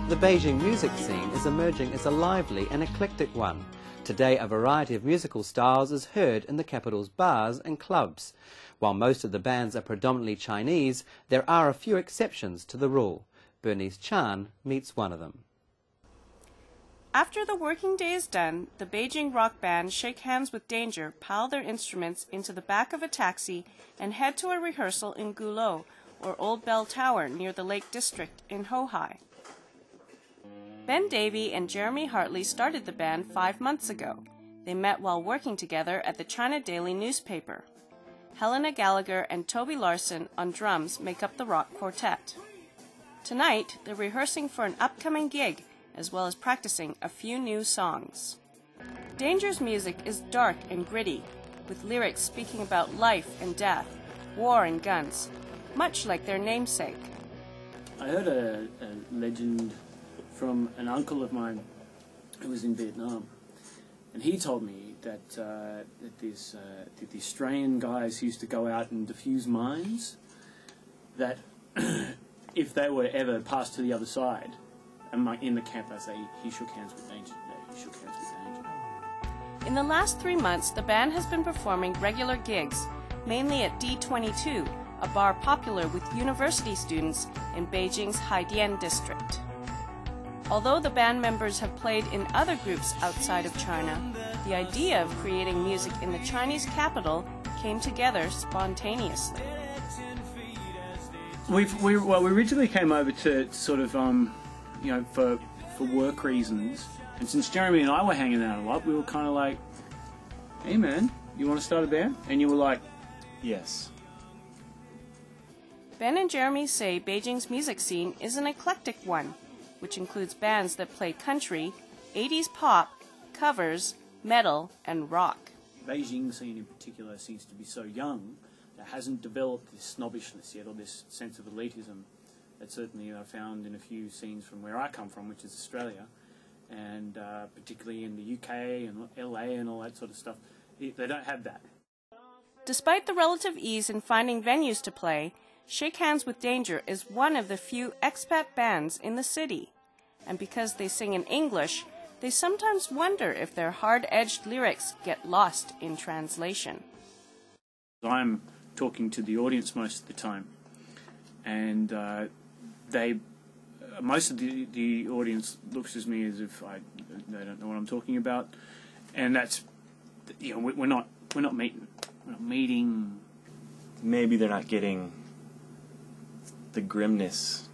The Beijing music scene is emerging as a lively and eclectic one. Today, a variety of musical styles is heard in the capital's bars and clubs. While most of the bands are predominantly Chinese, there are a few exceptions to the rule. Bernice Chan meets one of them. After the working day is done, the Beijing rock band Shake Hands with Danger pile their instruments into the back of a taxi and head to a rehearsal in Gulou, or Old Bell Tower near the Lake District in Hohai. Ben Davey and Jeremy Hartley started the band 5 months ago. They met while working together at the China Daily newspaper. Helena Gallagher and Toby Larson on drums make up the rock quartet. Tonight, they're rehearsing for an upcoming gig, as well as practicing a few new songs. Danger's music is dark and gritty, with lyrics speaking about life and death, war and guns, much like their namesake. I heard a legend from an uncle of mine who was in Vietnam, and he told me that these Australian guys used to go out and defuse mines, that if they were ever passed to the other side, in the camp, I say, he shook hands with danger. No, he shook hands with danger. In the last 3 months, the band has been performing regular gigs, mainly at D22, a bar popular with university students in Beijing's Haidian district. Although the band members have played in other groups outside of China, the idea of creating music in the Chinese capital came together spontaneously. We originally came over to sort of, for work reasons, and since Jeremy and I were hanging out a lot, we were kind of like, hey man, you want to start a band? And you were like, yes. Ben and Jeremy say Beijing's music scene is an eclectic one, which includes bands that play country, 80s pop, covers, metal, and rock. Beijing scene in particular seems to be so young that hasn't developed this snobbishness yet, or this sense of elitism that certainly I found in a few scenes from where I come from, which is Australia, and particularly in the UK and LA and all that sort of stuff. They don't have that. Despite the relative ease in finding venues to play, Shake Hands with Danger is one of the few expat bands in the city. And because they sing in English, they sometimes wonder if their hard-edged lyrics get lost in translation. I'm talking to the audience most of the time, and most of the audience looks at me as if they don't know what I'm talking about, and that's, we're not meeting. Maybe they're not getting the grimness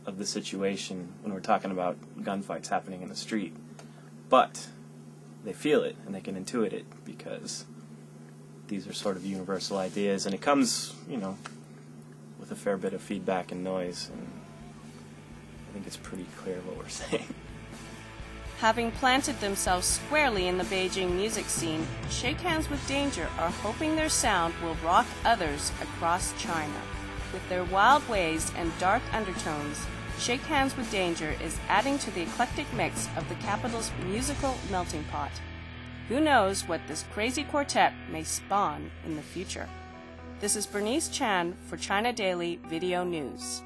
of the situation when we're talking about gunfights happening in the street, but they feel it and they can intuit it because these are sort of universal ideas, and it comes, with a fair bit of feedback and noise, and I think it's pretty clear what we're saying. Having planted themselves squarely in the Beijing music scene, Shake Hands with Danger are hoping their sound will rock others across China. With their wild ways and dark undertones, Shake Hands with Danger is adding to the eclectic mix of the capital's musical melting pot. Who knows what this crazy quartet may spawn in the future? This is Bernice Chan for China Daily Video News.